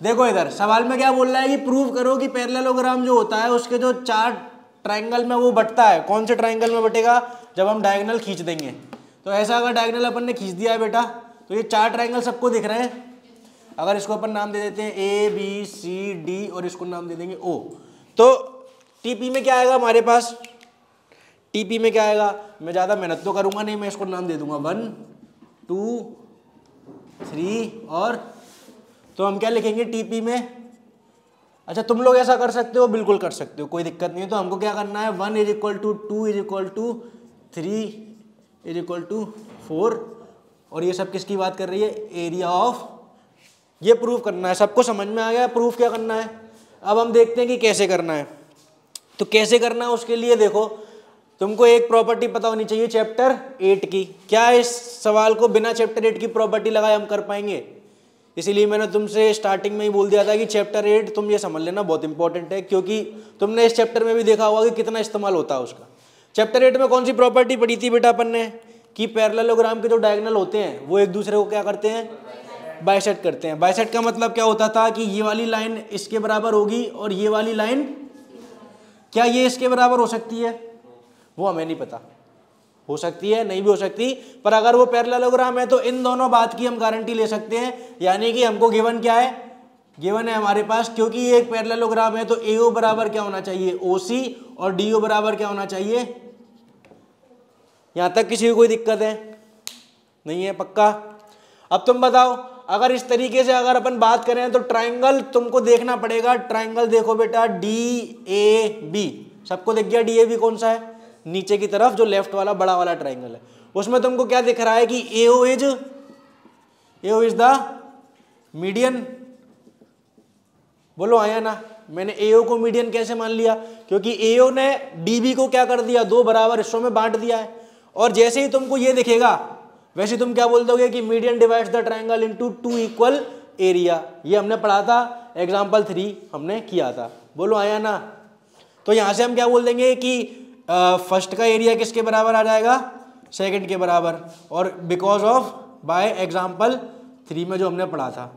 देखो इधर सवाल में क्या बोल रहा है कि प्रूव करो कि पैरेललोग्राम जो होता है उसके जो चार ट्रायंगल में वो बटता है। कौन से ट्रायंगल में बटेगा? जब हम डायगोनल खींच देंगे। तो ऐसा अगर डायगोनल अपन ने खींच दिया है बेटा, तो ये चार ट्रायंगल सबको दिख रहे हैं। अगर इसको अपन नाम दे देते हैं ए बी सी डी और इसको नाम दे देंगे ओ, तो टीपी में क्या आएगा हमारे पास? टीपी में क्या आएगा? मैं ज़्यादा मेहनत तो करूंगा नहीं, मैं इसको नाम दे दूंगा 1 2 3 और, तो हम क्या लिखेंगे टीपी में? अच्छा तुम लोग ऐसा कर सकते हो, बिल्कुल कर सकते हो, कोई दिक्कत नहीं है। तो हमको क्या करना है? 1 = 2 = 3 = 4 और ये सब किसकी बात कर रही है? Area of. ये प्रूफ करना है। सबको समझ में आ गया प्रूफ क्या करना है? अब हम देखते हैं कि कैसे करना है। तो कैसे करना है उसके लिए देखो, तुमको एक प्रॉपर्टी पता होनी चाहिए चैप्टर 8 की। क्या इस सवाल को बिना चैप्टर 8 की प्रॉपर्टी लगाए हम कर पाएंगे? इसीलिए मैंने तुमसे स्टार्टिंग में ही बोल दिया था कि चैप्टर 8 तुम ये समझ लेना बहुत इंपॉर्टेंट है, क्योंकि तुमने इस चैप्टर में भी देखा होगा कि कितना इस्तेमाल होता है उसका। चैप्टर 8 में कौन सी प्रॉपर्टी पढ़ी थी बेटा अपन ने? कि पैरेललोग्राम के जो डायगोनल होते हैं वो एक दूसरे को क्या करते हैं? बाइसेक्ट करते हैं। बाइसेक्ट का मतलब क्या होता था कि ये वाली लाइन इसके बराबर होगी और ये वाली लाइन क्या ये इसके बराबर हो सकती है? वो हमें नहीं पता, हो सकती है नहीं भी हो सकती, पर अगर वो पैरेललोग्राम है तो इन दोनों बात की हम गारंटी ले सकते हैं। यानी कि हमको गिवन क्या है? गिवन है हमारे पास, क्योंकि ये एक पैरेललोग्राम है तो AO बराबर क्या होना चाहिए? OC और DO बराबर क्या होना चाहिए? यहां तक किसी को कोई दिक्कत है? नहीं है? पक्का? अब तुम बताओ, अगर इस तरीके से अगर अपन बात करें तो ट्राइंगल तुमको देखना पड़ेगा। ट्राइंगल देखो बेटा DAB, सबको दिख गया DAB कौन सा है? नीचे की तरफ जो लेफ्ट वाला बड़ा वाला ट्राइंगल है, उसमें तुमको क्या दिख रहा है कि AO इज द मीडियन। बोलो आया ना? मैंने AO को मीडियन कैसे मान लिया? क्योंकि AO ने DB को क्या कर दिया? 2 बराबर हिस्सों में बांट दिया है। और जैसे ही तुमको ये दिखेगा वैसे तुम क्या बोल दोगे कि median divides the triangle into 2 equal area. ये हमने पढ़ा था, एग्जाम्पल 3 हमने किया था। बोलो आया ना? तो यहां से हम क्या बोल देंगे कि फर्स्ट का एरिया किसके बराबर आ जाएगा? सेकंड के बराबर। और बिकॉज ऑफ बाय एग्जाम्पल 3 में जो हमने पढ़ा था,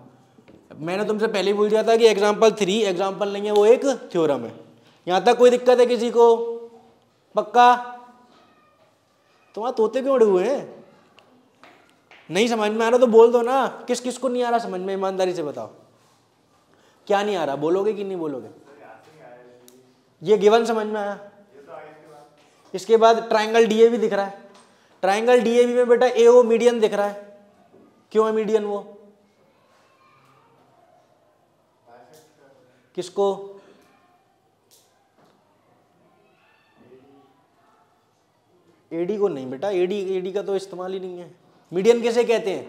मैंने तुमसे पहले ही बोल दिया था कि एग्जाम्पल 3 एग्जाम्पल नहीं है, वो एक थ्योरम है। यहां तक कोई दिक्कत है किसी को? पक्का? तुम्हारे तोते क्यों उड़े हुए हैं? नहीं समझ में आ रहा तो बोल दो ना। किस किस को नहीं आ रहा समझ में? ईमानदारी से बताओ क्या नहीं आ रहा, बोलोगे कि नहीं बोलोगे? ये गिवन समझ में आया? इसके बाद ट्राइंगल DAB दिख रहा है। ट्राइंगल DAB में बेटा AO मीडियन दिख रहा है। क्यों है मीडियन? वो किसको? AD को नहीं बेटा, AD का तो इस्तेमाल ही नहीं है। मीडियन किसे कहते हैं?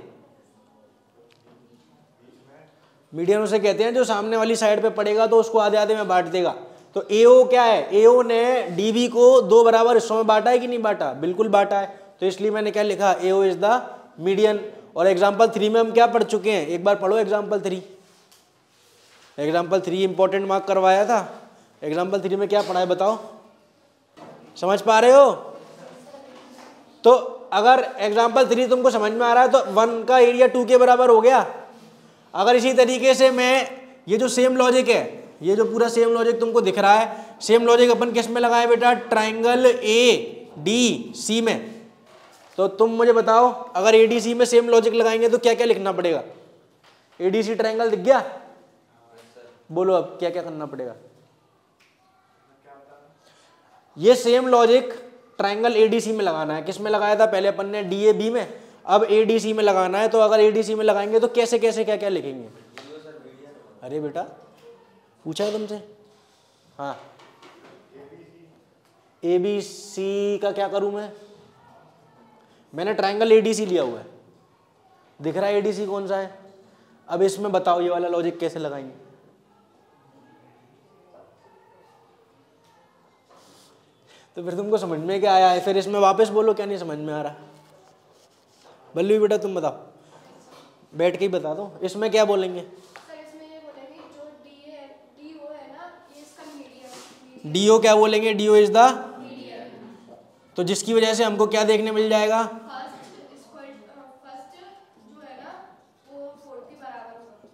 मीडियन उसे कहते हैं जो सामने वाली साइड पे पड़ेगा तो उसको आधे आधे में बांट देगा। तो AO क्या है? AO ने DB को 2 बराबर हिस्सों में बांटा है कि नहीं बांटा? बिल्कुल बांटा है। तो इसलिए मैंने क्या लिखा? AO is the median. और एग्जाम्पल 3 में हम क्या पढ़ चुके हैं? एक बार पढ़ो एग्जाम्पल 3। एग्जाम्पल 3 इंपॉर्टेंट मार्क करवाया था। एग्जाम्पल 3 में क्या पढ़ा है बताओ? समझ पा रहे हो? तो अगर एग्जाम्पल 3 तुमको समझ में आ रहा है तो 1 का एरिया 2 के बराबर हो गया। अगर इसी तरीके से मैं ये जो सेम लॉजिक है, ये जो पूरा सेम लॉजिक तुमको दिख रहा है, सेम लॉजिक अपन किस में लगाए बेटा? ट्राइंगल ADC में। तो तुम मुझे बताओ, अगर ADC में सेम लॉजिक लगाएंगे तो क्या क्या लिखना पड़ेगा? ADC ट्राइंगल दिख गया? बोलो अब क्या क्या करना पड़ेगा? ये सेम लॉजिक ट्राइंगल ADC में लगाना है। किस में लगाया था? पहले अपन ने DAB में, अब ADC में लगाना है। तो अगर ADC में लगाएंगे तो कैसे कैसे क्या क्या लिखेंगे? अरे बेटा पूछा है तुमसे? हाँ, ABC का क्या करूं मैं? मैंने ट्राइंगल ADC लिया हुआ है, दिख रहा है ADC कौन सा है? अब इसमें बताओ ये वाला लॉजिक कैसे लगाएंगे? तो फिर तुमको समझ में क्या आया है? फिर इसमें वापस बोलो क्या नहीं समझ में आ रहा। बल्लू बेटा तुम बताओ, बैठ के ही बता दो। इसमें क्या बोलेंगे? DO क्या बोलेंगे? DO is the median. तो जिसकी वजह से हमको क्या देखने मिल जाएगा?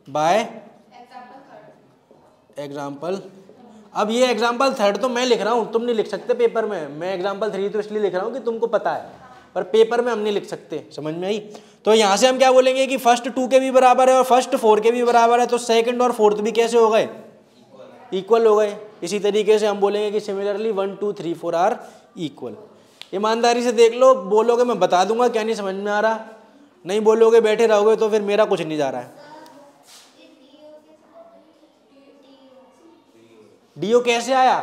बाय एग्जाम्पल, अब ये एग्जाम्पल 3 तो मैं लिख रहा हूँ, तुम नहीं लिख सकते पेपर में, मैं एग्जाम्पल 3 तो इसलिए लिख रहा हूँ कि तुमको पता है, पर पेपर में हम नहीं लिख सकते, समझ में आई। तो यहाँ से हम क्या बोलेंगे कि फर्स्ट 2 के भी बराबर है और फर्स्ट 4 के भी बराबर है, तो सेकंड और फोर्थ भी कैसे हो गए, इक्वल हो गए। इसी तरीके से हम बोलेंगे कि सिमिलरली 1 2 3 4 आर इक्वल। ईमानदारी से देख लो, बोलोगे मैं बता दूंगा, क्या नहीं समझ में आ रहा, नहीं बोलोगे बैठे रहोगे तो फिर मेरा कुछ नहीं जा रहा है। डीओ कैसे आया,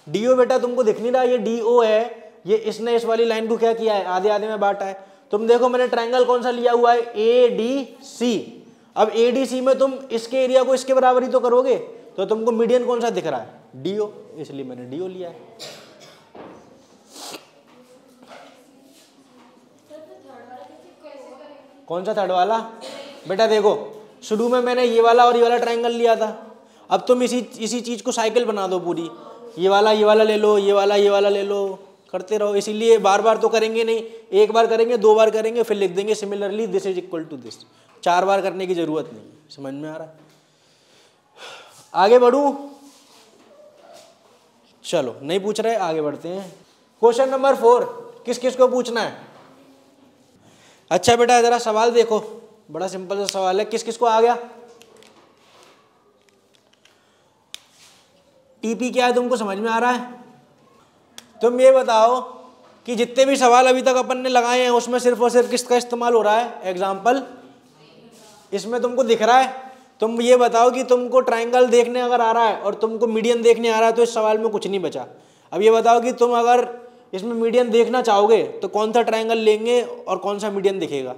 डीओ बेटा तुमको दिख नहीं रहा, ये डीओ है, ये इसने इस वाली लाइन को क्या किया है, आधे आधे में बांटा है। तुम देखो मैंने ट्रायंगल कौन सा लिया हुआ है, ए डी सी। अब ए डी सी में तुम इसके एरिया को इसके बराबर ही तो करोगे, तो तुमको मीडियन कौन सा दिख रहा है, डीओ, इसलिए मैंने डीओ लिया है। कौन सा थर्ड वाला, बेटा देखो शुरू में मैंने ये वाला और ये वाला ट्रायंगल लिया था, अब तुम इसी चीज को साइकिल बना दो पूरी, ये वाला ले लो, ये वाला ले लो, करते रहो। इसीलिए बार बार तो करेंगे नहीं, एक बार करेंगे, 2 बार करेंगे, फिर लिख देंगे similarly this is equal to this. 4 बार करने की जरूरत नहीं, समझ में आ रहा है। आगे बढ़ूं, चलो नहीं पूछ रहे, आगे बढ़ते हैं। क्वेश्चन नंबर 4 किस किस को पूछना है। अच्छा बेटा जरा सवाल देखो, बड़ा सिंपल सा सवाल है, किस किस को आ गया। टीपी क्या है तुमको समझ में आ रहा है। तुम ये बताओ कि जितने भी सवाल अभी तक अपन ने लगाए हैं उसमें सिर्फ और सिर्फ किसका इस्तेमाल हो रहा है, एग्जाम्पल। इसमें तुमको दिख रहा है, तुम ये बताओ कि तुमको ट्रायंगल देखने अगर आ रहा है और तुमको मीडियन देखने आ रहा है तो इस सवाल में कुछ नहीं बचा। अब ये बताओ कि तुम अगर इसमें मीडियन देखना चाहोगे तो कौन सा ट्रायंगल लेंगे और कौन सा मीडियन दिखेगा।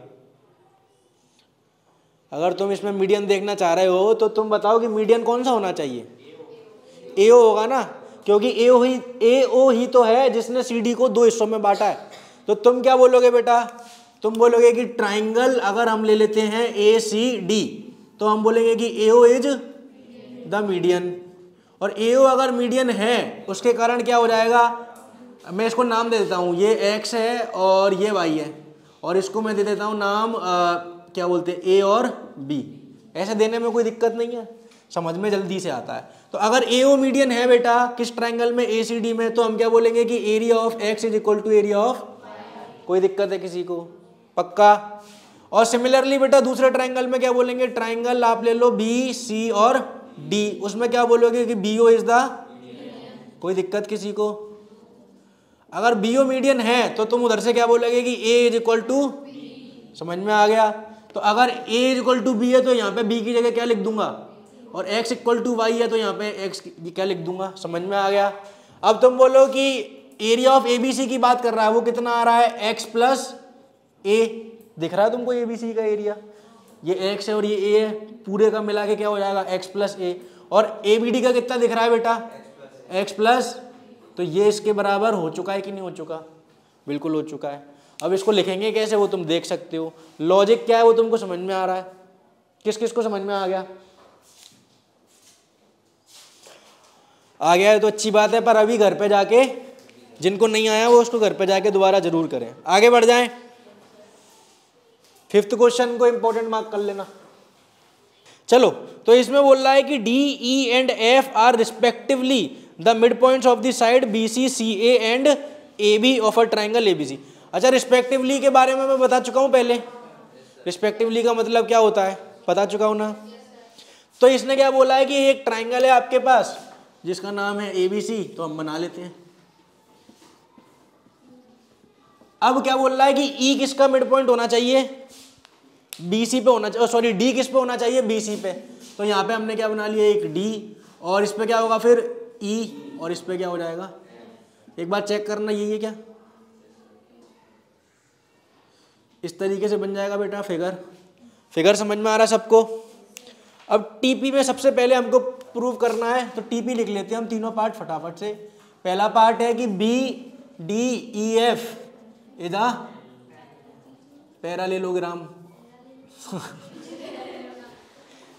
अगर तुम इसमें मीडियन देखना चाह रहे हो तो तुम बताओ कि मीडियन कौन सा होना चाहिए, एओ होगा ना, क्योंकि एओ ही तो है जिसने सीडी को 2 हिस्सों में बांटा है। तो तुम क्या बोलोगे बेटा, तुम बोलोगे कि ट्राइंगल अगर हम ले लेते हैं ए सी डी तो हम बोलेंगे कि एओ इज द मीडियन, और एओ अगर मीडियन है उसके कारण क्या हो जाएगा, मैं इसको नाम दे देता हूँ, ये एक्स है और ये वाई है, और इसको मैं दे देता हूँ नाम क्या बोलते हैं ए और बी। ऐसे देने में कोई दिक्कत नहीं है, समझ में जल्दी से आता है। तो अगर एओ मीडियन है बेटा किस ट्रायंगल में, ए सी डी में, तो हम क्या बोलेंगे कि area of X is equal to area of, कोई दिक्कत है किसी को, पक्का। और सिमिलरली बेटा दूसरे ट्रायंगल में क्या बोलेंगे, ट्रायंगल आप ले लो बी सी और डी, उसमें क्या बोलोगे कि बीओ इज द, कोई दिक्कत किसी को। अगर बीओ मीडियन है तो तुम उधर से क्या बोलोगे कि ए इज इक्वल टू, समझ में आ गया। तो अगर ए इज इक्वल टू बी है तो यहाँ पे बी की जगह क्या लिख दूंगा, और x इक्वल टू वाई है तो यहाँ पे x क्या लिख दूंगा, समझ में आ गया। अब तुम बोलो कि एरिया ऑफ एबीसी की बात कर रहा है, वो कितना आ रहा है, x प्लस ए, दिख रहा है तुमको एबीसी का एरिया, ये x है और ये a है, पूरे का मिला के क्या हो जाएगा x प्लस ए, और एबीडी का कितना दिख रहा है बेटा, x प्लस, तो ये इसके बराबर हो चुका है कि नहीं हो चुका, बिल्कुल हो चुका है। अब इसको लिखेंगे कैसे वो तुम देख सकते हो, लॉजिक क्या है वो तुमको समझ में आ रहा है, किस किस को समझ में आ गया है तो अच्छी बात है, पर अभी घर पे जाके जिनको नहीं आया वो उसको घर पे जाके दोबारा जरूर करें। आगे बढ़ जाएं, 5th क्वेश्चन को इंपॉर्टेंट मार्क कर लेना। चलो तो इसमें बोल रहा है कि D E and F are respectively the mid points of the side B C C A and A B of a triangle A B C. अच्छा रिस्पेक्टिवली के बारे में मैं बता चुका हूँ पहले, रिस्पेक्टिवली का मतलब क्या होता है बता चुका हूँ ना। तो इसने क्या बोला है कि एक ट्राइंगल है आपके पास जिसका नाम है ABC, तो हम बना लेते हैं। अब क्या बोल रहा है कि E किसका मिड पॉइंट होना चाहिए, BC पे होना चाहिए, सॉरी D किस पे होना चाहिए, BC पे। तो यहाँ पे हमने क्या बना लिया, एक D, और इस पे क्या होगा फिर E, और इस पे क्या हो जाएगा, एक बार चेक करना ये क्या, इस तरीके से बन जाएगा बेटा फिगर समझ में आ रहा है सबको। अब टीपी में सबसे पहले हमको प्रूव करना है, तो टीपी लिख लेते हैं हम तीनों पार्ट फटाफट से। पहला पार्ट है कि B D E F is a parallelogram.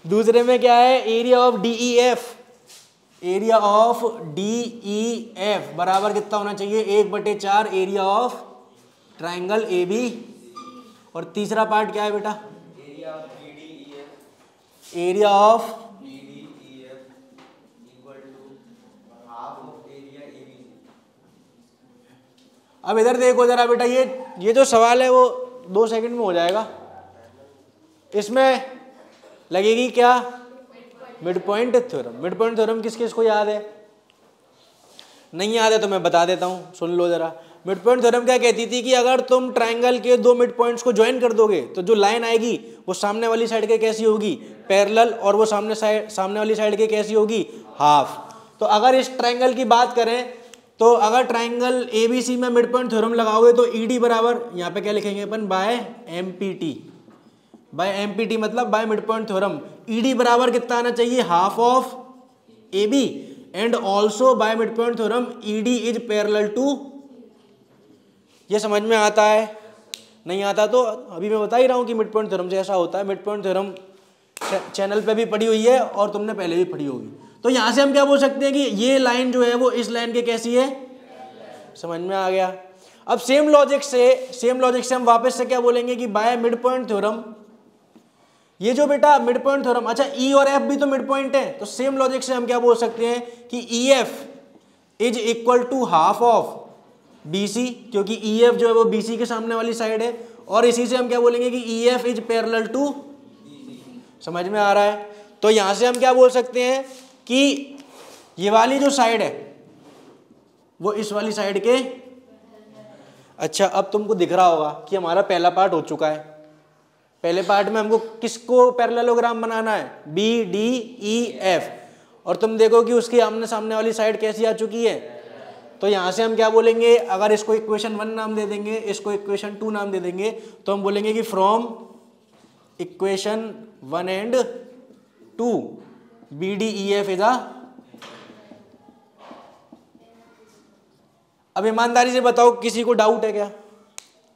दूसरे में क्या है, area of D E F, area of D E F बराबर कितना होना चाहिए, 1/4 area of triangle A B. और तीसरा पार्ट क्या है बेटा, एरिया ऑफ अब इधर देखो जरा बेटा, ये जो सवाल है वो 2 सेकंड में हो जाएगा। इसमें लगेगी क्या, mid point theorem. Mid point theorem किस किस को याद है? नहीं याद है तो मैं बता देता हूँ, सुन लो जरा। मिड पॉइंट थ्योरम क्या कहती थी कि अगर तुम ट्रायंगल के 2 मिड पॉइंट्स को ज्वाइन कर दोगे तो जो लाइन आएगी वो सामने वाली साइड के कैसी होगी, पैरेलल, और वो सामने वाली साइड के कैसी होगी, हाफ। तो अगर इस ट्रायंगल की बात करें तो अगर ट्रायंगल ABC में मिड पॉइंट थ्योरम लगाओगे तो ED बराबर यहाँ पे क्या लिखेंगे अपन, बाय MPT। बाय MPT मतलब by mid point theorem. ED बराबर कितना आना चाहिए, half of AB, and also by mid point theorem ED is parallel to. ये समझ में आता है? नहीं आता तो अभी मैं बता ही रहा हूँ कि मिड पॉइंट थ्योरम से ऐसा होता है। मिड पॉइंट थ्योरम चैनल पे भी पढ़ी हुई है और तुमने पहले भी पढ़ी होगी। तो यहाँ से हम क्या बोल सकते हैं कि ये लाइन जो है वो इस लाइन के कैसी है, समझ में आ गया। अब सेम लॉजिक से हम वापस से क्या बोलेंगे कि बाय मिड पॉइंट थ्योरम, ये जो बेटा मिड पॉइंट थ्योरम, अच्छा E और F भी तो मिड पॉइंट है, तो सेम लॉजिक से हम क्या बोल सकते हैं कि EF is equal to half of BC, क्योंकि EF जो है वो BC के सामने वाली साइड है, और इसी से हम क्या बोलेंगे कि EF इज पैरेलल टू। समझ में आ रहा है? तो यहां से हम क्या बोल सकते हैं कि ये वाली जो साइड है वो इस वाली साइड के, अच्छा अब तुमको दिख रहा होगा कि हमारा पहला पार्ट हो चुका है। पहले पार्ट में हमको किसको पैरेललोग्राम बनाना है, BDEF, और तुम देखो कि उसकी आमने सामने वाली साइड कैसी आ चुकी है। तो यहां से हम क्या बोलेंगे, अगर इसको इक्वेशन 1 नाम दे देंगे, इसको इक्वेशन 2 नाम दे देंगे, तो हम बोलेंगे कि from equation 1 and 2 BDEF is a. अब ईमानदारी से बताओ किसी को डाउट है क्या?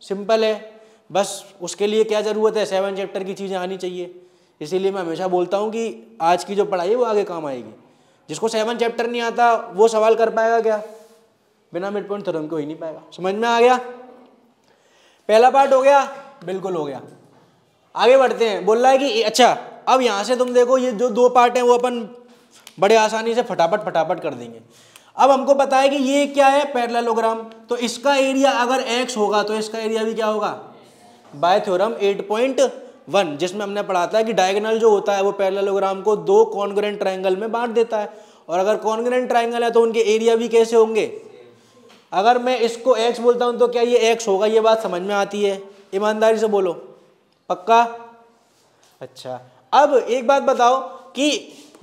सिंपल है, बस उसके लिए क्या जरूरत है, 7 चैप्टर की चीजें आनी चाहिए। इसीलिए मैं हमेशा बोलता हूं कि आज की जो पढ़ाई है वो आगे काम आएगी। जिसको 7 चैप्टर नहीं आता वो सवाल कर पाएगा क्या? बिना मिड पॉइंट थ्योरम को ही नहीं पाएगा। समझ में आ गया? पहला पार्ट हो गया, बिल्कुल हो गया। आगे बढ़ते हैं। बोल रहा है कि अच्छा अब यहां से तुम देखो ये जो 2 पार्ट हैं वो अपन बड़े आसानी से फटाफट कर देंगे। अब हमको पता है कि ये क्या है, पैरेललोग्राम, तो इसका एरिया अगर x होगा तो इसका एरिया भी क्या होगा, बाय थ्योरम 8.1, जिसमें हमने पढ़ा था कि डायगोनल जो होता है वो पैरेललोग्राम को 2 कॉन्ग्रुएंट ट्रायंगल में बांट देता है, और अगर कॉन्ग्रुएंट ट्रायंगल है तो उनके एरिया भी कैसे होंगे। अगर मैं इसको x बोलता हूं तो क्या ये x होगा, ये बात समझ में आती है? ईमानदारी से बोलो, पक्का? अच्छा अब एक बात बताओ कि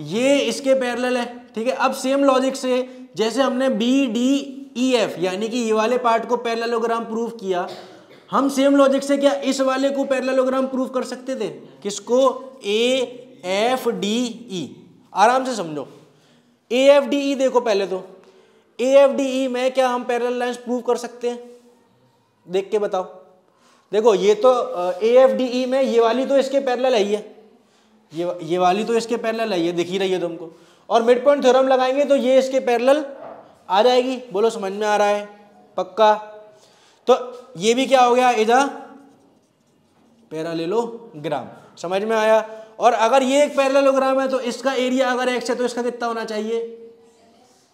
ये इसके पैरेलल है, ठीक है। अब सेम लॉजिक से जैसे हमने BDEF यानी कि ये वाले पार्ट को पैरेललोग्राम प्रूव किया, हम सेम लॉजिक से क्या इस वाले को पैरेललोग्राम प्रूव कर सकते थे? किसको? AFDE। आराम से समझो, AFDE देखो पहले तो, AFDE में क्या हम पैरेलल लाइंस प्रूव कर सकते हैं? देख के बताओ। देखो ये तो AFDE में ये वाली तो इसके पैरेलल है ही है, ये वाली तो इसके पैरेलल है, ये दिख ही रही है तुमको, और मिड पॉइंट थ्योरम लगाएंगे तो ये इसके पैरेलल आ जाएगी। बोलो समझ में आ रहा है? पक्का? तो ये भी क्या हो गया, इज अ पैरेललोग्राम। समझ में आया? और अगर ये एक पैरेललोग्राम है तो इसका एरिया अगर x है तो इसका कितना होना चाहिए?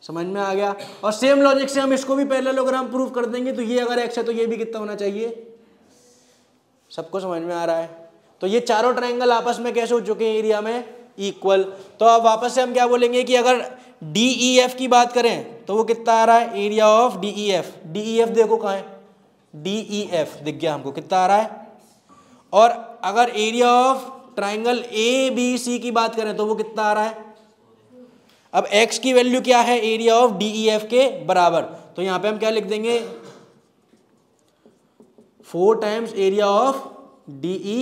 समझ में आ गया? और सेम लॉजिक से हम इसको भी पैरेललोग्राम प्रूव कर देंगे, तो ये अगर x है तो ये भी कितना होना चाहिए? सबको समझ में आ रहा है? तो ये चारों ट्रायंगल आपस में कैसे हो चुके हैं एरिया में? इक्वल। तो अब वापस से हम क्या बोलेंगे कि अगर DEF की बात करें तो वो कितना आ रहा है, एरिया ऑफ DEF। DEF देखो कहाँ है, DEF दिख गया हमको, कितना आ रहा है। और अगर एरिया ऑफ ट्रायंगल ABC की बात करें तो वो कितना आ रहा है। अब x की वैल्यू क्या है, एरिया ऑफ DEF के बराबर, तो यहां पे हम क्या लिख देंगे, 4 टाइम्स एरिया ऑफ DE।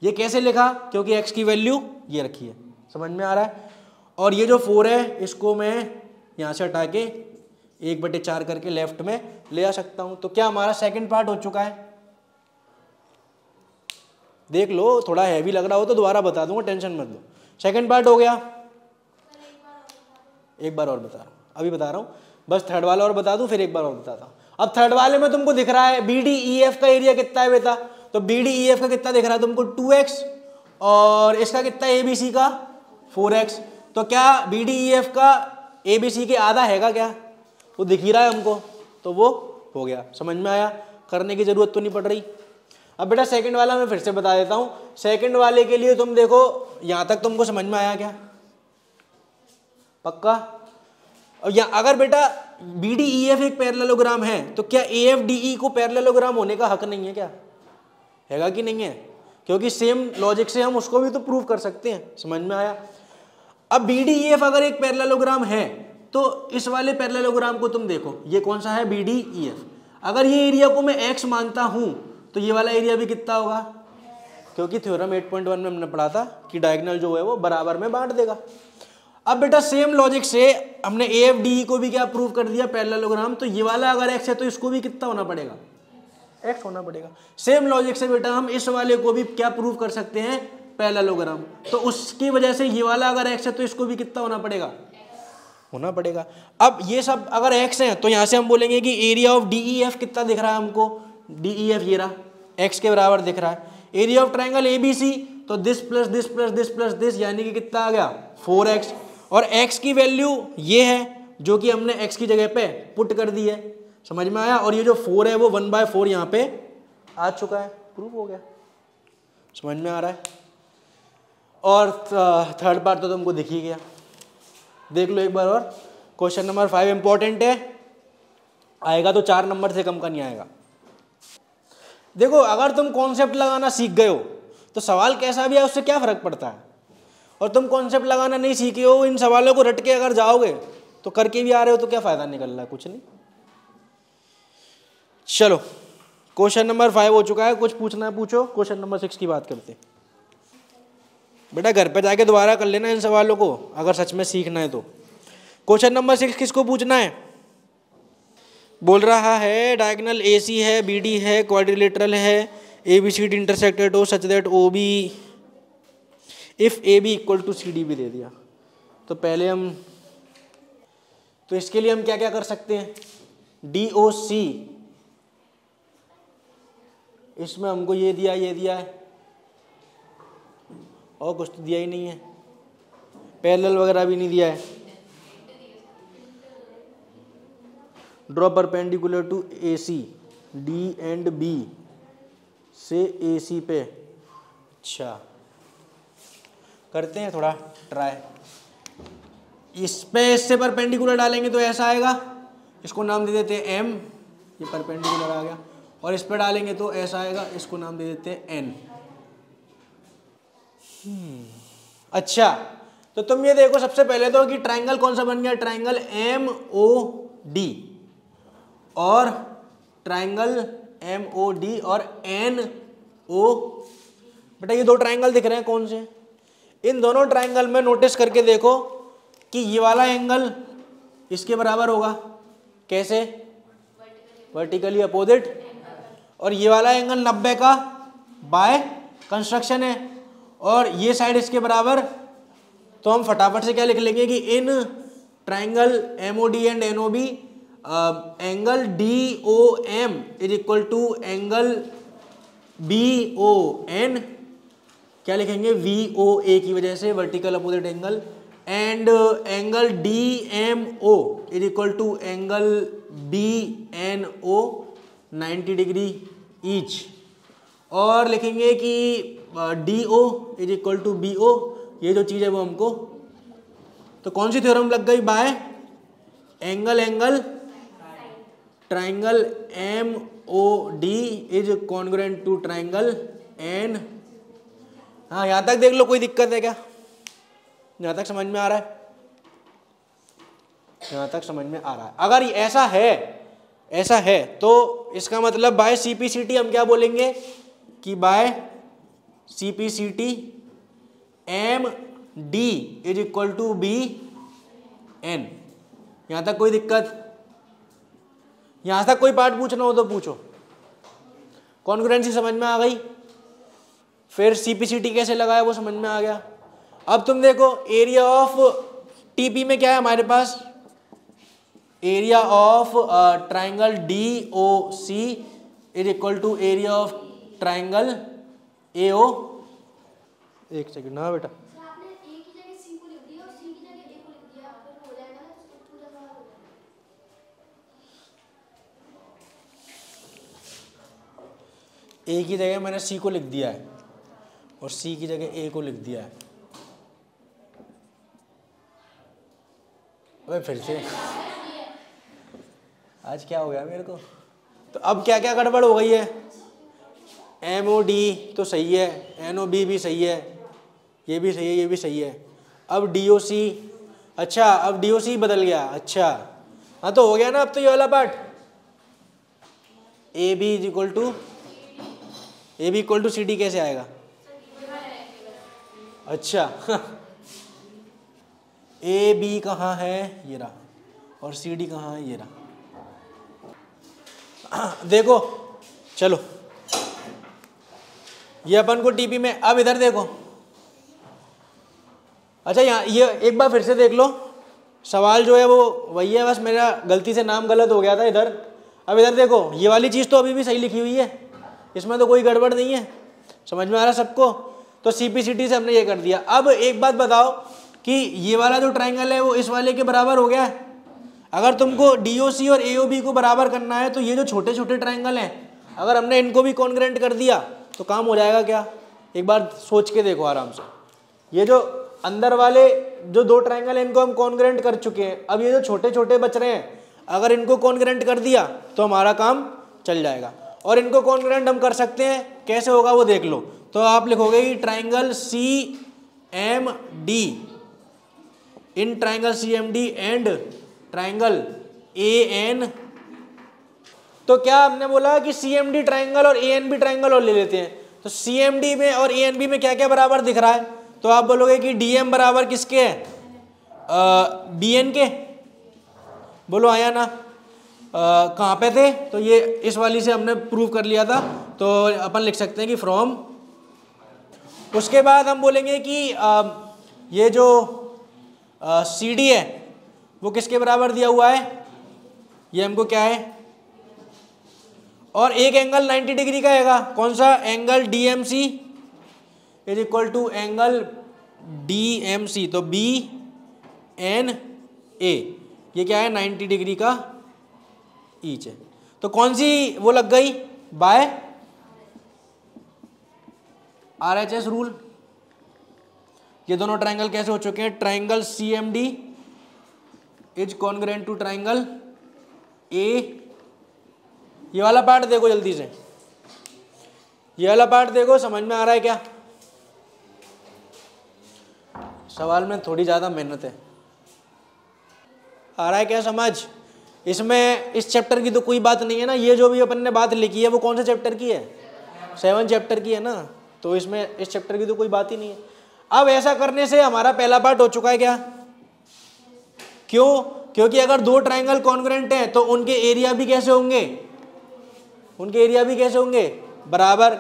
ये कैसे लिखा, क्योंकि x की वैल्यू ये रखी है। समझ में आ रहा है? और ये जो 4 है इसको मैं यहां से हटा के 1/4 करके लेफ्ट में ले आ सकता हूं। तो क्या हमारा सेकंड पार्ट हो चुका है? देख लो, थोड़ा हैवी लग रहा हो तो दोबारा बता दूंगा, टेंशन मत लो। सेकंड पार्ट हो गया। एक बार और बता रहा हूं, अभी बता रहा हूं, बस थर्ड वाला और बता दूं, फिर एक बार और बताता हूं। अब थर्ड वाले में तुमको दिख रहा है BDEF का एरिया कितना है बेटा, तो BDEF का कितना दिख रहा है तुमको, 2x, और इसका कितना है ABC का, 4x। तो क्या BDEF का ABC के आधा हैगा क्या? वो दिख ही रहा है हमको, तो वो हो गया। समझ में आया, करने की जरूरत तो नहीं पड़ रही। अब बेटा सेकंड वाला मैं फिर से बता देता हूँ। सेकंड वाले के लिए तुम देखो, यहाँ तक तुमको समझ में आया क्या? पक्का? और यहाँ अगर बेटा बी डी ई एफ एक पैरेललोग्राम है तो क्या ए एफ डी ई को पैरेललोग्राम होने का हक नहीं है क्या? हैगा कि नहीं है? क्योंकि सेम लॉजिक से हम उसको भी तो प्रूव कर सकते हैं। समझ में आया? अब बी डी ई एफ अगर एक पैरेललोग्राम है तो इस वाले पैरेललोग्राम को तुम देखो, ये कौन सा है? B D E F. अगर ये एरिया को मैं एक्स मानता हूं तो ये वाला एरिया भी कितना होगा? क्योंकि थ्योरम 8.1 में हमने पढ़ा था कि डायगोनल जो है वो बराबर में बांट देगा। अब बेटा सेम लॉजिक से हमने ए एफ डी ई को भी क्या प्रूव कर दिया? पैरेललोग्राम। तो ये वाला अगर एक्स है तो इसको भी कितना होना पड़ेगा? एक्स होना पड़ेगा। सेम लॉजिक से बेटा हम इस वाले को भी क्या प्रूव कर सकते हैं? पैरेललोग्राम। तो उसकी वजह से ये वाला अगर एक्स है तो इसको भी कितना होना पड़ेगा? होना पड़ेगा। अब ये सब अगर एक्स है तो यहां से हम बोलेंगे कि area of D E F कितना दिख रहा है हमको? डी ई एफ ये रहा, एक्स के बराबर दिख रहा है। Area of triangle A B C तो this plus this plus this plus this, यानी कि कितना आ गया? 4x। और x की वैल्यू ये है जो कि हमने x की जगह पे पुट कर दी है। समझ में आया? और ये जो 4 है वो 1/4 यहाँ पे आ चुका है, प्रूफ हो गया। समझ में आ रहा है? और थर्ड पार्ट तो तुमको दिख ही गया, देख लो एक बार और। क्वेश्चन नंबर 5 इंपॉर्टेंट है, आएगा तो 4 नंबर से कम का नहीं आएगा। देखो अगर तुम कॉन्सेप्ट लगाना सीख गए हो तो सवाल कैसा भी है उससे क्या फर्क पड़ता है, और तुम कॉन्सेप्ट लगाना नहीं सीखे हो, इन सवालों को रट के अगर जाओगे तो करके भी आ रहे हो तो क्या फायदा निकल रहा है? कुछ नहीं। चलो क्वेश्चन नंबर 5 हो चुका है, कुछ पूछना है पूछो। क्वेश्चन नंबर 6 की बात करते हैं। बेटा घर पे जाके दोबारा कर लेना इन सवालों को अगर सच में सीखना है तो। क्वेश्चन नंबर 6 किसको पूछना है? बोल रहा है डायगोनल ए सी है, बी डी है, क्वाड्रिलेटरल है, A B C D intersected हो such that O B if A B equal to C D भी दे दिया। तो पहले हम तो इसके लिए हम क्या क्या कर सकते हैं? डी ओ सी, इसमें हमको ये दिया है और कुछ तो दिया ही नहीं है, पैरेलल वगैरह भी नहीं दिया है। Draw perpendicular to A C D and B से ए सी पे। अच्छा करते हैं थोड़ा ट्राई। इस पे इससे परपेंडिकुलर डालेंगे तो ऐसा आएगा, इसको नाम दे देते हैं एम, ये परपेंडिकुलर आ गया। और इस पे डालेंगे तो ऐसा आएगा, इसको नाम दे देते हैं एन। अच्छा तो तुम ये देखो सबसे पहले तो कि ट्राइंगल कौन सा बन गया? ट्राइंगल एम ओ डी और ट्राइंगल एम ओ डी और एन ओ। बेटा ये दो ट्राइंगल दिख रहे हैं कौन से? इन दोनों ट्राइंगल में नोटिस करके देखो कि ये वाला एंगल इसके बराबर होगा। कैसे? Vertically opposite. और ये वाला एंगल 90 का बाय कंस्ट्रक्शन है और ये साइड इसके बराबर। तो हम फटाफट से क्या लिख लेंगे कि in triangle MOD and NOB angle DOM is equal to angle BON, क्या लिखेंगे? VOA की वजह से vertical opposite angle, and angle DMO is equal to angle BNO 90 degree each. और लिखेंगे कि DO is equal to BO, ये जो चीज़ है वो हमको, तो कौन सी थ्योरम लग गई? By angle triangle MOD is congruent to triangle N। हाँ यहाँ तक देख लो, कोई दिक्कत है क्या? यहाँ तक समझ में आ रहा है? यहाँ तक समझ में आ रहा है। अगर ऐसा है तो इसका मतलब बाय CPCT हम क्या बोलेंगे कि by CPCT MD is equal to BN। यहाँ तक कोई दिक्कत? यहाँ तक कोई पार्ट पूछना हो तो पूछो। कॉन्ग्रुएंसी समझ में आ गई, फिर CPCT कैसे लगाया वो समझ में आ गया। अब तुम देखो एरिया ऑफ TP में क्या है हमारे पास? Area of triangle DOC is equal to area of triangle AO। एक सेकंड ना बेटा, ए की जगह मैंने सी को लिख दिया है और सी की जगह ए को लिख दिया है। अबे फिर से आज क्या हो गया मेरे को। तो अब क्या क्या गड़बड़ हो गई है, MOD तो सही है, NOB भी सही है, ये भी सही है, ये भी सही है। अब DOC, अच्छा अब DOC बदल गया, अच्छा हाँ तो हो गया ना अब तो ये वाला part. AB equal to CD कैसे आएगा, अच्छा AB कहाँ है, ये रहा, और CD कहाँ है, ये रहा। देखो चलो ये अपन को TP में, अब इधर देखो, अच्छा यहाँ ये एक बार फिर से देख लो, सवाल जो है वो वही है, बस मेरा गलती से नाम गलत हो गया था इधर। अब इधर देखो ये वाली चीज़ तो अभी भी सही लिखी हुई है, इसमें तो कोई गड़बड़ नहीं है, समझ में आ रहा सबको। तो CPCT से हमने ये कर दिया। अब एक बात बताओ कि ये वाला जो ट्राइंगल है वो इस वाले के बराबर हो गया है। अगर तुमको DOC और AOB को बराबर करना है तो ये जो छोटे छोटे ट्राइंगल हैं अगर हमने इनको भी कॉन्ग्रेंट कर दिया तो काम हो जाएगा क्या, एक बार सोच के देखो आराम से। ये जो अंदर वाले जो दो ट्राइंगल हैं इनको हम कॉन्ग्रेंट कर चुके हैं, अब ये जो छोटे छोटे बच रहे हैं अगर इनको कॉन्ग्रेंट कर दिया तो हमारा काम चल जाएगा। और इनको कॉन्ग्रेंट हम कर सकते हैं, कैसे होगा वो देख लो। तो आप लिखोगे कि triangle CMD, in triangle CMD and triangle AN। तो क्या हमने बोला कि CMD ट्राइंगल और ANB ट्राइंगल और ले लेते हैं। तो CMD में और ANB में क्या क्या बराबर दिख रहा है, तो आप बोलोगे कि DM बराबर किसके है, BN के। बोलो आया ना, कहाँ पे थे, तो ये इस वाली से हमने प्रूव कर लिया था, तो अपन लिख सकते हैं कि फ्रॉम। उसके बाद हम बोलेंगे कि ये जो CD है वो किसके बराबर दिया हुआ है, ये हमको क्या है, और एक एंगल 90 डिग्री का आएगा, कौन सा, angle DMC is equal to angle DMC, तो BNA ये क्या है 90 डिग्री का ईच है। तो कौन सी वो लग गई, बाय RHS रूल। ये दोनों ट्राइंगल कैसे हो चुके हैं, triangle CMD is congruent to triangle A। ये वाला पार्ट देखो जल्दी से, ये वाला पार्ट देखो, समझ में आ रहा है क्या, सवाल में थोड़ी ज़्यादा मेहनत है, आ रहा है क्या समझ। इसमें इस चैप्टर की तो कोई बात नहीं है ना, ये जो भी अपन ने बात लिखी है वो कौन से चैप्टर की है, 7 चैप्टर की है ना, तो इसमें इस चैप्टर की तो कोई बात ही नहीं है। अब ऐसा करने से हमारा पहला पार्ट हो चुका है क्या, क्यों, क्योंकि अगर दो ट्राइंगल कॉन्ग्रेंट हैं तो उनके एरिया भी कैसे होंगे, उनके एरिया भी कैसे होंगे, बराबर।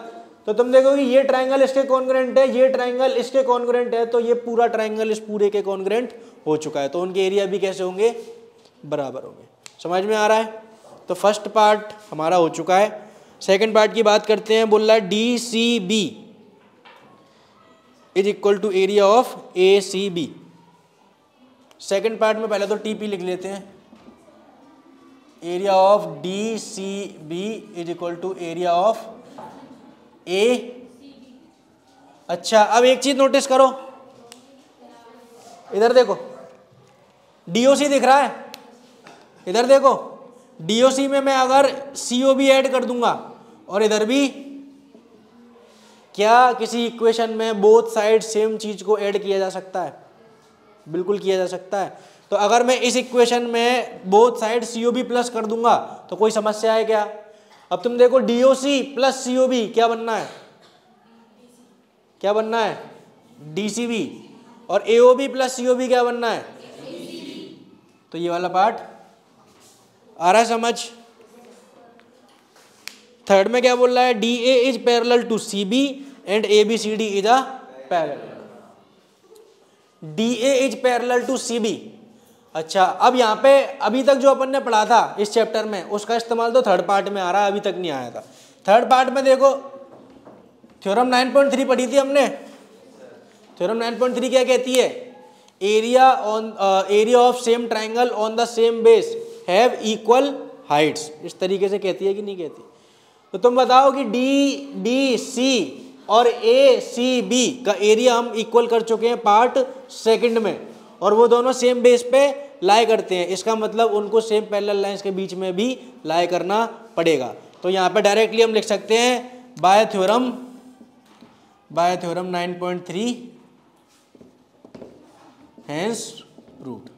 तो तुम देखोगे ये ट्राइंगल इसके कॉन्ग्रेंट है, ये ट्राइंगल इसके कॉन्ग्रेंट है, तो ये पूरा ट्राइंगल इस पूरे के कॉन्ग्रेंट हो चुका है, तो उनके एरिया भी कैसे होंगे, बराबर होंगे। समझ में आ रहा है। तो फर्स्ट पार्ट हमारा हो चुका है। सेकंड पार्ट की बात करते हैं, बोल रहा है DCB is equal to area of ACB। Second part में पहले तो TP लिख लेते हैं, area of DCB is equal to area of A। अच्छा अब एक चीज नोटिस करो, इधर देखो DOC दिख रहा है, इधर देखो DOC में मैं अगर COB ऐड कर दूंगा और इधर भी, क्या किसी इक्वेशन में बोथ साइड सेम चीज को ऐड किया जा सकता है, बिल्कुल किया जा सकता है। तो अगर मैं इस इक्वेशन में बोथ साइड COB प्लस कर दूंगा तो कोई समस्या है क्या। अब तुम देखो DOC प्लस COB क्या बनना है, क्या बनना है, DCB, और AOB प्लस COB क्या बनना है, तो ये वाला पार्ट आ रहा है समझ। थर्ड में क्या बोल रहा है, DA is parallel to CB and ABCD is a parallel. DA is parallel to CB। अच्छा अब यहाँ पे अभी तक जो अपन ने पढ़ा था इस चैप्टर में उसका इस्तेमाल तो थर्ड पार्ट में आ रहा है, अभी तक नहीं आया था। थर्ड पार्ट में देखो थ्योरम 9.3 पढ़ी थी हमने। थ्योरम 9.3 क्या कहती है, area of same triangle on the same base have equal Heights, इस तरीके से कहती है कि नहीं कहती। तो तुम बताओ कि डी डी सी और ए सी बी का एरिया हम इक्वल कर चुके हैं पार्ट सेकंड में, और वो दोनों सेम बेस पे लाई करते हैं, इसका मतलब उनको सेम पैरेलल लाइंस के बीच में भी लाई करना पड़ेगा। तो यहाँ पे डायरेक्टली हम लिख सकते हैं बाय थ्योरम 9.3 हेंस प्रूव्ड।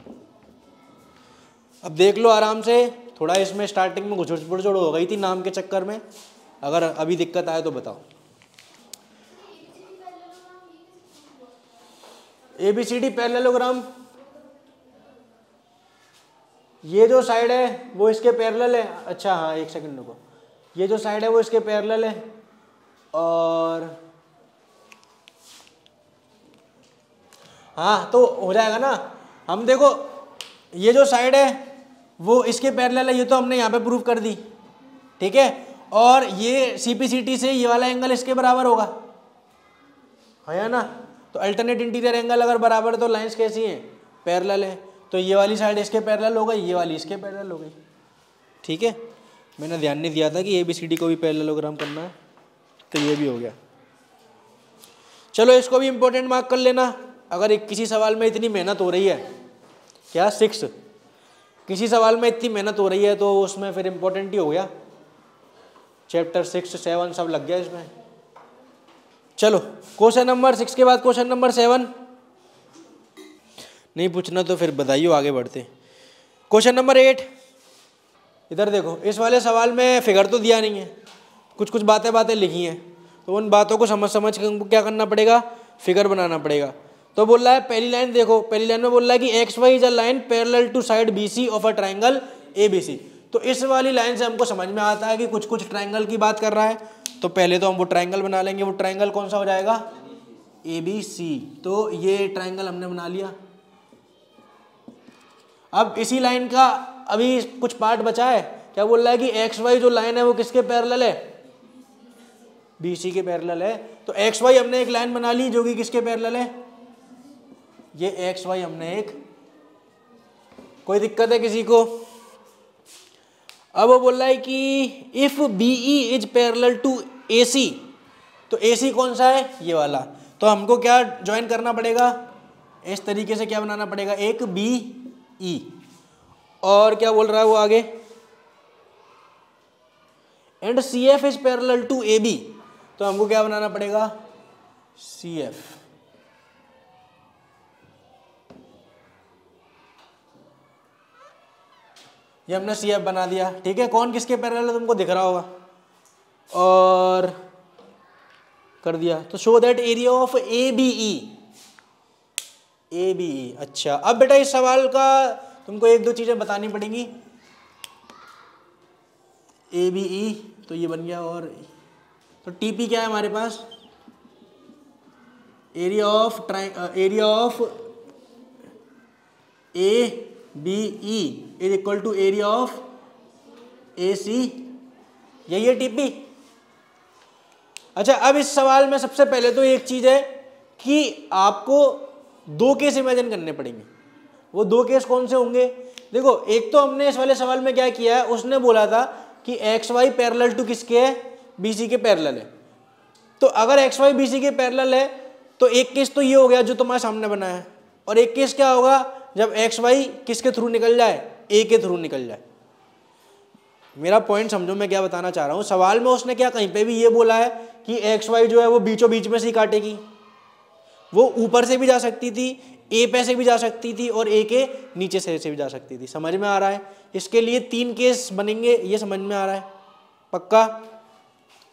अब देख लो आराम से, थोड़ा इसमें स्टार्टिंग में गुड़चुड़ हो गई थी नाम के चक्कर में, अगर अभी दिक्कत आए तो बताओ। ABCD पैरेललोग्राम, ये जो साइड है वो इसके पैरेलल है। अच्छा हाँ, एक सेकंड रुको, ये जो साइड है वो इसके पैरेलल है, और हाँ तो हो जाएगा ना। हम देखो ये जो साइड है वो इसके पैरेलल है, ये तो हमने यहाँ पे प्रूव कर दी, ठीक है। और ये CPCT से ये वाला एंगल इसके बराबर होगा, है ना। तो अल्टरनेट इंटीरियर एंगल अगर बराबर है तो लाइंस कैसी हैं, पैरेलल है। तो ये वाली साइड इसके पैरेलल हो गई, ये वाली इसके पैरेलल हो गई, ठीक है। मैंने ध्यान नहीं दिया था कि ABCD को भी पैरेललोग्राम करना है, तो ये भी हो गया। चलो इसको भी इंपॉर्टेंट मार्क कर लेना। अगर किसी सवाल में इतनी मेहनत हो रही है, क्या 6, किसी सवाल में इतनी मेहनत हो रही है तो उसमें फिर इंपॉर्टेंट ही हो गया। चैप्टर 6, 7 सब लग गया इसमें। चलो क्वेश्चन नंबर 6 के बाद क्वेश्चन नंबर 7 नहीं पूछना तो फिर बताइए, आगे बढ़ते। क्वेश्चन नंबर 8, इधर देखो, इस वाले सवाल में फिगर तो दिया नहीं है, कुछ बातें लिखी हैं, तो उन बातों को समझ के हमको क्या करना पड़ेगा, फिगर बनाना पड़ेगा। तो बोल रहा है पहली लाइन देखो, पहली लाइन में बोल रहा है कि XY is a line parallel to side BC of a triangle ABC। तो इस वाली लाइन से हमको समझ में आता है कि कुछ ट्राइंगल की बात कर रहा है। तो पहले तो हम वो ट्राइंगल बना लेंगे, वो ट्राइंगल कौन सा हो जाएगा, ABC। तो ये ट्राइंगल हमने बना लिया। अब इसी लाइन का अभी कुछ पार्ट बचा है, क्या बोल रहा है कि XY जो लाइन है वो किसके पैरेलल है, BC के पैरेलल है। तो XY हमने एक लाइन बना ली जो कि किसके पैरेलल है, ये XY हमने एक, कोई दिक्कत है किसी को। अब वो बोल रहा है कि if BE is parallel to AC, तो AC कौन सा है, ये वाला। तो हमको क्या ज्वाइन करना पड़ेगा, इस तरीके से क्या बनाना पड़ेगा, एक BE। और क्या बोल रहा है वो आगे, and CF is parallel to AB, तो हमको क्या बनाना पड़ेगा, CF। ये हमने CF बना दिया, ठीक है। कौन किसके पैरेलल है तुमको दिख रहा होगा, और कर दिया। तो show that area of ABE। अच्छा, अब बेटा इस सवाल का तुमको एक दो चीजें बतानी पड़ेंगी। ABE तो ये बन गया, और तो TP क्या है हमारे पास, area of ABE is equal to area of AC, यही है TP। अच्छा, अब इस सवाल में सबसे पहले तो एक चीज है कि आपको 2 केस इमेजिन करने पड़ेंगे। वो 2 केस कौन से होंगे, देखो एक तो हमने इस वाले सवाल में क्या किया है, उसने बोला था कि XY पैरेलल टू किसके है, BC के पैरेलल है। तो अगर XY BC के पैरेलल है तो एक केस तो ये हो गया जो तुम्हारे सामने बना है, और एक केस क्या होगा जब XY किसके थ्रू निकल जाए, A के थ्रू निकल जाए। मेरा पॉइंट समझो मैं क्या बताना चाह रहा हूँ। सवाल में उसने क्या कहीं पे भी ये बोला है कि XY जो है वो बीचों बीच में से ही काटेगी, वो ऊपर से भी जा सकती थी, A पे से भी जा सकती थी, और A के नीचे से भी जा सकती थी। समझ में आ रहा है, इसके लिए 3 केस बनेंगे, ये समझ में आ रहा है पक्का।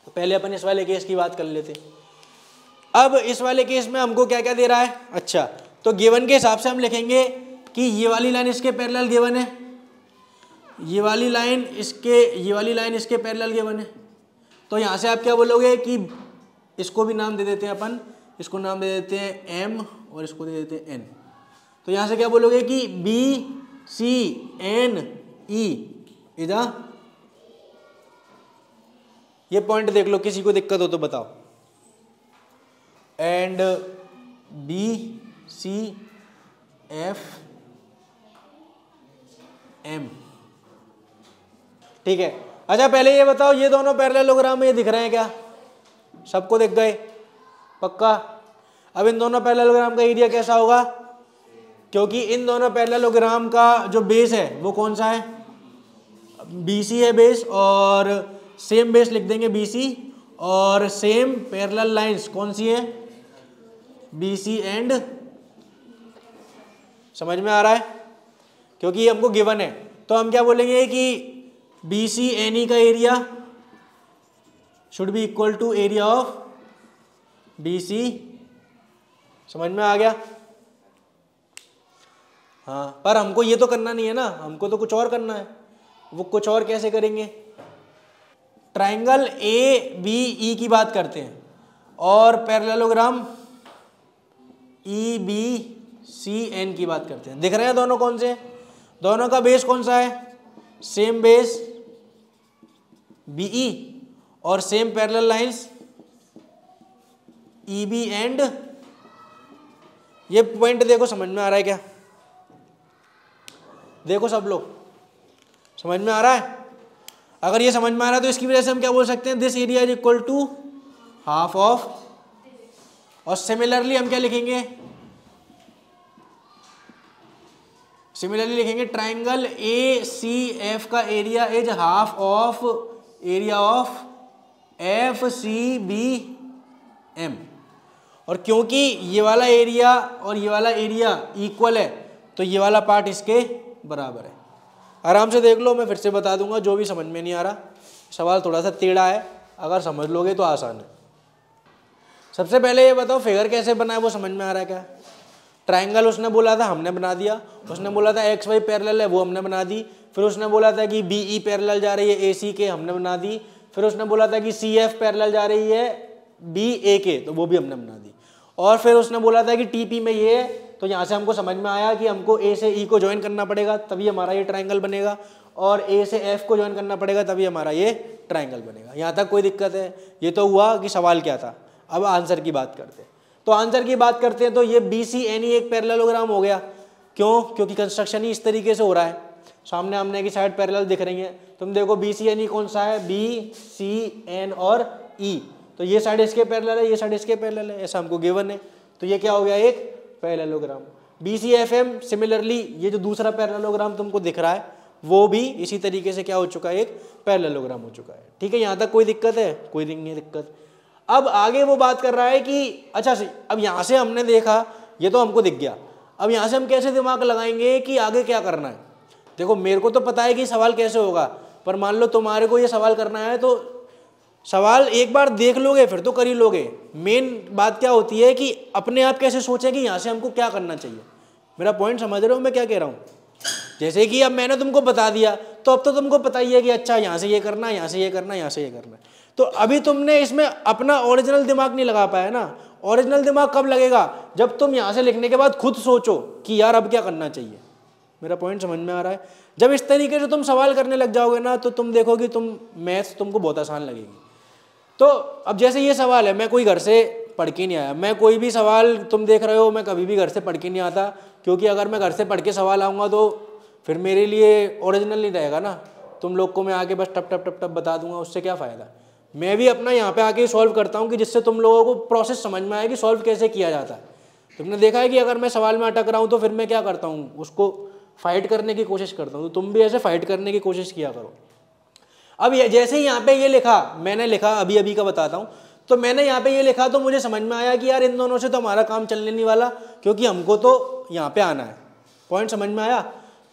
तो पहले अपन इस वाले केस की बात कर लेते। अब इस वाले केस में हमको क्या क्या दे रहा है, अच्छा तो गिवन के हिसाब से हम लिखेंगे कि ये वाली लाइन इसके पैरेलल गिवन है, ये वाली लाइन इसके पैरेलल गिवन है। तो यहाँ से आप क्या बोलोगे कि इसको भी नाम दे देते हैं अपन, इसको नाम दे देते हैं M और इसको दे देते हैं N। तो यहाँ से क्या बोलोगे कि BCNE इधर, ये पॉइंट देख लो, किसी को दिक्कत हो तो बताओ, एंड BCFM, ठीक है। अच्छा पहले ये बताओ, ये दोनों पैरेललोग्राम में ये दिख रहे हैं क्या? सबको दिख गए? पक्का? अब इन दोनों पैरेललोग्राम का एरिया कैसा होगा? क्योंकि इन दोनों पैरेललोग्राम का जो बेस है वो कौन सा है? BC है बेस, और सेम बेस लिख देंगे BC, और सेम पैरेलल लाइंस कौन सी है? BC एंड, समझ में आ रहा है? क्योंकि ये हमको गिवन है, तो हम क्या बोलेंगे कि BC NE का area should be equal to area of BC। समझ में आ गया? हाँ, पर हमको ये तो करना नहीं है ना, हमको तो कुछ और करना है। वो कुछ और कैसे करेंगे? ट्राइंगल ABE की बात करते हैं और पैरेललोग्राम EBCN की बात करते हैं। दिख रहे हैं दोनों कौन से? दोनों का बेस कौन सा है? सेम बेस BE और same parallel lines EB and, ये पॉइंट देखो समझ में आ रहा है क्या? देखो सब लोग, समझ में आ रहा है? अगर ये समझ में आ रहा है तो इसकी वजह से हम क्या बोल सकते हैं? This area is equal to half of, और सिमिलरली हम क्या लिखेंगे? सिमिलरली लिखेंगे ट्राइंगल ACF का area is half of area of FCBM। और क्योंकि ये वाला एरिया और ये वाला एरिया इक्वल है तो ये वाला पार्ट इसके बराबर है। आराम से देख लो, मैं फिर से बता दूंगा जो भी समझ में नहीं आ रहा। सवाल थोड़ा सा टेढ़ा है, अगर समझ लोगे तो आसान है। सबसे पहले ये बताओ फिगर कैसे बनाए, वो समझ में आ रहा है क्या? ट्राइंगल उसने बोला था, हमने बना दिया। उसने बोला था XY पैरेलल है, वो हमने बना दी। फिर उसने बोला था कि BE पैरेलल जा रही है AC के, हमने बना दी। फिर उसने बोला था कि CF पैरेलल जा रही है BA के, तो वो भी हमने बना दी। और फिर उसने बोला था कि TP में ये है, तो यहाँ से हमको समझ में आया कि हमको A से E को ज्वाइन करना पड़ेगा तभी हमारा ये ट्राइंगल बनेगा, और A से F को ज्वाइन करना पड़ेगा तभी हमारा ये ट्राइंगल बनेगा। यहाँ तक कोई दिक्कत है? ये तो हुआ कि सवाल क्या था। अब आंसर की बात करते हैं। तो आंसर की बात करते हैं तो ये BCNE एक पैरेललोग्राम हो गया। क्यों? क्योंकि कंस्ट्रक्शन ही इस तरीके से हो रहा है, सामने आमने की साइड पैरेलल दिख रही है। तुम देखो BCNE कौन सा है? BCN और E, तो ये साइड इसके पैरेलल है, ये साइड इसके पैरेलल है, ऐसा हमको गिवन है। तो ये क्या हो गया? एक पैरेललोग्राम। BCFM सिमिलरली ये जो दूसरा पैरेललोग्राम तुमको दिख रहा है वो भी इसी तरीके से क्या हो चुका है? एक पैरेललोग्राम हो चुका है। ठीक है, यहाँ तक कोई दिक्कत है? कोई नहीं है दिक्कत। अब आगे वो बात कर रहा है कि अच्छा से, अब यहाँ से हमने देखा ये तो हमको दिख गया, अब यहाँ से हम कैसे दिमाग लगाएंगे कि आगे क्या करना है? देखो मेरे को तो पता है कि सवाल कैसे होगा, पर मान लो तुम्हारे को ये सवाल करना है तो सवाल एक बार देख लोगे फिर तो कर ही लोगे। मेन बात क्या होती है कि अपने आप कैसे सोचें कि यहाँ से हमको क्या करना चाहिए। मेरा पॉइंट समझ रहे हो मैं क्या कह रहा हूँ? जैसे कि अब मैंने तुमको बता दिया तो अब तो तुमको पता ही है कि अच्छा यहाँ से ये करना है, यहाँ से ये करना है, यहाँ से ये करना है। तो अभी तुमने इसमें अपना ओरिजिनल दिमाग नहीं लगा पाया ना। ओरिजिनल दिमाग कब लगेगा? जब तुम यहाँ से लिखने के बाद खुद सोचो कि यार अब क्या करना चाहिए। मेरा पॉइंट समझ में आ रहा है? जब इस तरीके से तुम सवाल करने लग जाओगे ना तो तुम देखोगे तुम मैथ्स तुमको बहुत आसान लगेगी। तो अब जैसे ये सवाल है, मैं कोई घर से पढ़ के नहीं आया, मैं कोई भी सवाल तुम देख रहे हो मैं कभी भी घर से पढ़ के नहीं आता, क्योंकि अगर मैं घर से पढ़ के सवाल आऊँगा तो फिर मेरे लिए ओरिजिनल नहीं रहेगा ना। तुम लोग को मैं आके बस टप टप टप टप बता दूंगा, उससे क्या फ़ायदा। मैं भी अपना यहाँ पे आके सॉल्व करता हूँ कि जिससे तुम लोगों को प्रोसेस समझ में आए कि सॉल्व कैसे किया जाता है। तुमने देखा है कि अगर मैं सवाल में अटक रहा हूँ तो फिर मैं क्या करता हूँ, उसको फाइट करने की कोशिश करता हूँ। तो तुम भी ऐसे फाइट करने की कोशिश किया करो। अब जैसे ही यहाँ पे ये लिखा, मैंने लिखा अभी अभी का बताता हूँ, तो मैंने यहाँ पे ये लिखा तो मुझे समझ में आया कि यार इन दोनों से तो हमारा काम चलने नहीं वाला, क्योंकि हमको तो यहाँ पे आना है। पॉइंट समझ में आया?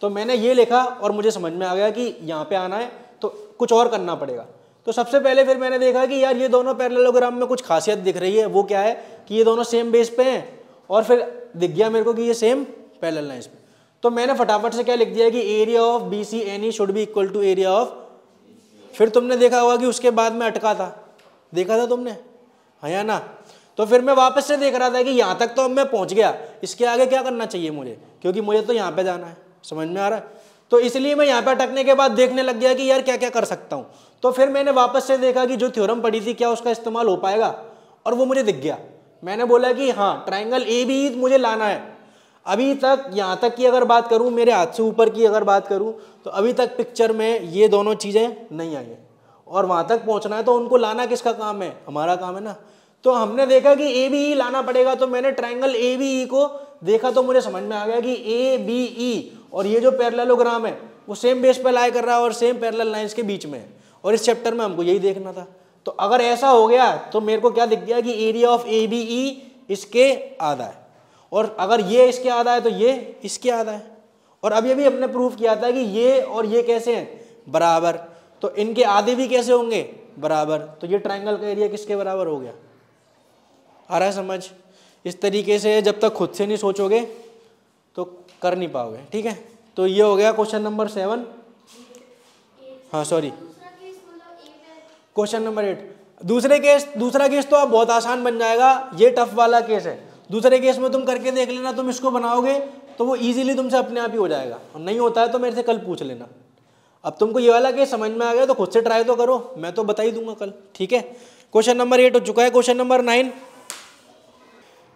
तो मैंने ये लिखा और मुझे समझ में आ गया कि यहाँ पे आना है तो कुछ और करना पड़ेगा। तो सबसे पहले फिर मैंने देखा कि यार ये दोनों पैरेललोग्राम में कुछ खासियत दिख रही है। वो क्या है कि ये दोनों सेम बेस पे हैं, और फिर दिख गया मेरे को कि ये सेम पैरेलल लाइंस पे। तो मैंने फटाफट से क्या लिख दिया कि area of BCNE should be equal to area of. फिर तुमने देखा होगा कि उसके बाद में अटका था, देखा था तुमने, हाँ या ना? तो फिर मैं वापस से देख रहा था कि यहाँ तक तो अब मैं पहुँच गया, इसके आगे क्या करना चाहिए मुझे, क्योंकि मुझे तो यहाँ पे जाना है। समझ में आ रहा है? तो इसलिए मैं यहाँ पे अटकने के बाद देखने लग गया कि यार क्या क्या कर सकता हूँ। तो फिर मैंने वापस से देखा कि जो थ्योरम पढ़ी थी क्या उसका इस्तेमाल हो पाएगा, और वो मुझे दिख गया। मैंने बोला कि हाँ ट्राइंगल AB मुझे लाना है। अभी तक यहाँ तक की अगर बात करूँ, मेरे हाथ से ऊपर की अगर बात करूँ, तो अभी तक पिक्चर में ये दोनों चीज़ें नहीं आई है। और वहां तक पहुंचना है, तो उनको लाना किसका काम है? हमारा काम है ना। तो हमने देखा कि ए बी ई लाना पड़ेगा, तो मैंने ट्रायंगल ए बी ई को देखा तो मुझे समझ में आ गया कि ए बी ई और ये जो पैरेललोग्राम है वो सेम बेस पे लाई कर रहा है और सेम पैरेलल लाइंस के बीच में है, और इस चैप्टर में हमको यही देखना था। तो अगर ऐसा हो गया तो मेरे को क्या दिख गया कि area of A B E इसके आधा है, और अगर ये इसके आधा है तो ये इसके आधा है। और अभी अभी हमने प्रूव किया था कि ये और ये कैसे हैं? बराबर। तो इनके आधे भी कैसे होंगे? बराबर। तो ये ट्रायंगल का एरिया किसके बराबर हो गया? आ रहा है समझ? इस तरीके से जब तक खुद से नहीं सोचोगे तो कर नहीं पाओगे, ठीक है। तो ये हो गया क्वेश्चन नंबर 7, हाँ सॉरी क्वेश्चन नंबर 8। दूसरा केस तो अब बहुत आसान बन जाएगा, ये टफ वाला केस है। दूसरे केस में तुम करके देख लेना, तुम इसको बनाओगे तो वो इजीली तुमसे अपने आप ही हो जाएगा, और नहीं होता है तो मेरे से कल पूछ लेना। अब तुमको ये वाला केस समझ में आ गया तो खुद से ट्राई तो करो, मैं तो बता ही दूंगा कल, ठीक है। क्वेश्चन नंबर 8 हो चुका है। क्वेश्चन नंबर 9,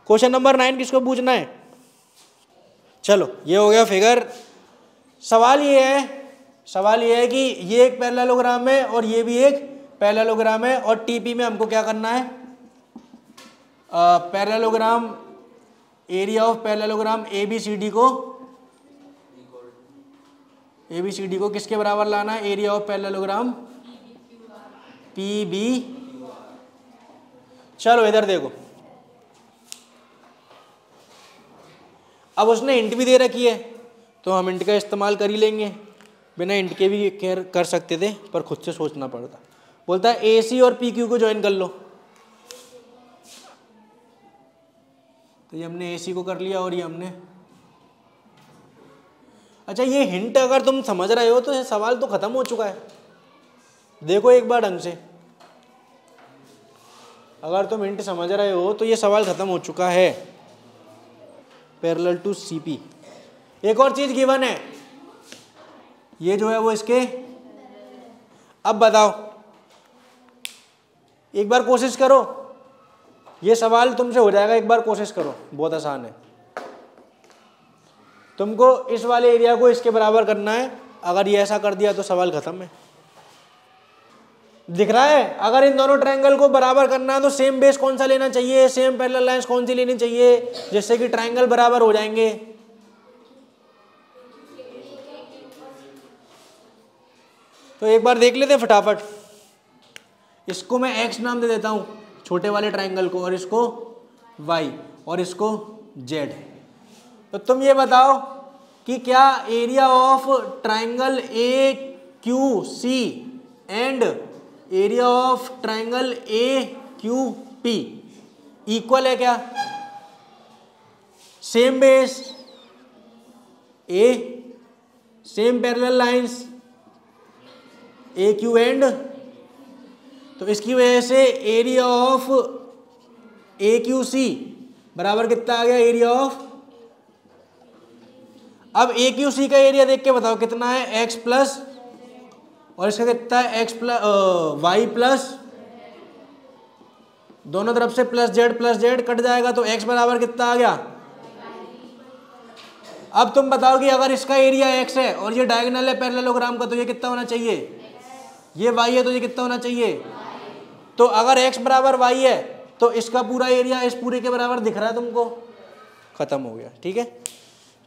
क्वेश्चन नंबर 9 किसको पूछना है? चलो ये हो गया फिगर। सवाल ये है कि ये एक पैरेललोग्राम है और ये भी एक पैरेललोग्राम है, और टीपी में हमको क्या करना है? Parallelogram, area of parallelogram ABCD को किसके बराबर लाना है? Area of parallelogram PB. चलो इधर देखो, अब उसने इंट भी दे रखी है तो हम इंट का इस्तेमाल कर ही लेंगे, बिना इंट के भी कर सकते थे पर खुद से सोचना पड़ता। बोलता है ए सी और पी क्यू को ज्वाइन कर लो, तो ये हमने ए सी को कर लिया और ये हमने, अच्छा ये हिंट अगर तुम समझ रहे हो तो ये सवाल तो खत्म हो चुका है। देखो एक बार ढंग से, अगर तुम हिंट समझ रहे हो तो ये सवाल खत्म हो चुका है। Parallel to CP. एक और चीज गिवन है, ये जो है वो इसके, अब बताओ एक बार कोशिश करो, ये सवाल तुमसे हो जाएगा, एक बार कोशिश करो, बहुत आसान है। तुमको इस वाले एरिया को इसके बराबर करना है, अगर ये ऐसा कर दिया तो सवाल खत्म है। दिख रहा है? अगर इन दोनों ट्रायंगल को बराबर करना है तो सेम बेस कौन सा लेना चाहिए, सेम पैरेलल लाइंस कौन सी लेनी चाहिए जिससे कि ट्रायंगल बराबर हो जाएंगे? तो एक बार देख लेते हैं फटाफट। इसको मैं x नाम दे देता हूं, छोटे वाले ट्रायंगल को, और इसको y और इसको z। तो तुम ये बताओ कि क्या area of triangle A Q C and area of triangle A Q P equal है क्या? Same base, A, same parallel lines A Q and, तो इसकी वजह से area of A Q C बराबर कितना आ गया? एरिया ऑफ, अब ए क्यू सी का एरिया देख के बताओ कितना है? x प्लस, और इसका कितना है? x प्लस वाई प्लस, दोनों तरफ से प्लस जेड कट जाएगा तो x बराबर कितना आ गया? अब तुम बताओ कि अगर इसका एरिया x है और ये डायगोनल है पैरेललोग्राम का, तो ये कितना होना चाहिए? ये y है तो ये कितना होना चाहिए? तो अगर x बराबर y है तो इसका पूरा एरिया इस पूरे के बराबर दिख रहा है तुमको, खत्म हो गया, ठीक है।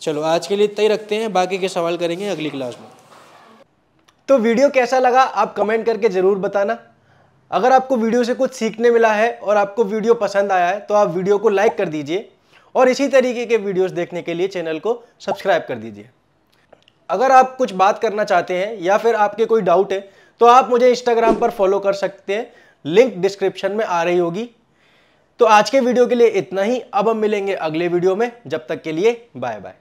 चलो आज के लिए इतना ही रखते हैं, बाकी के सवाल करेंगे अगली क्लास में। तो वीडियो कैसा लगा आप कमेंट करके ज़रूर बताना। अगर आपको वीडियो से कुछ सीखने मिला है और आपको वीडियो पसंद आया है तो आप वीडियो को लाइक कर दीजिए, और इसी तरीके के वीडियोस देखने के लिए चैनल को सब्सक्राइब कर दीजिए। अगर आप कुछ बात करना चाहते हैं या फिर आपके कोई डाउट है तो आप मुझे इंस्टाग्राम पर फॉलो कर सकते हैं, लिंक डिस्क्रिप्शन में आ रही होगी। तो आज के वीडियो के लिए इतना ही, अब हम मिलेंगे अगले वीडियो में, जब तक के लिए बाय बाय।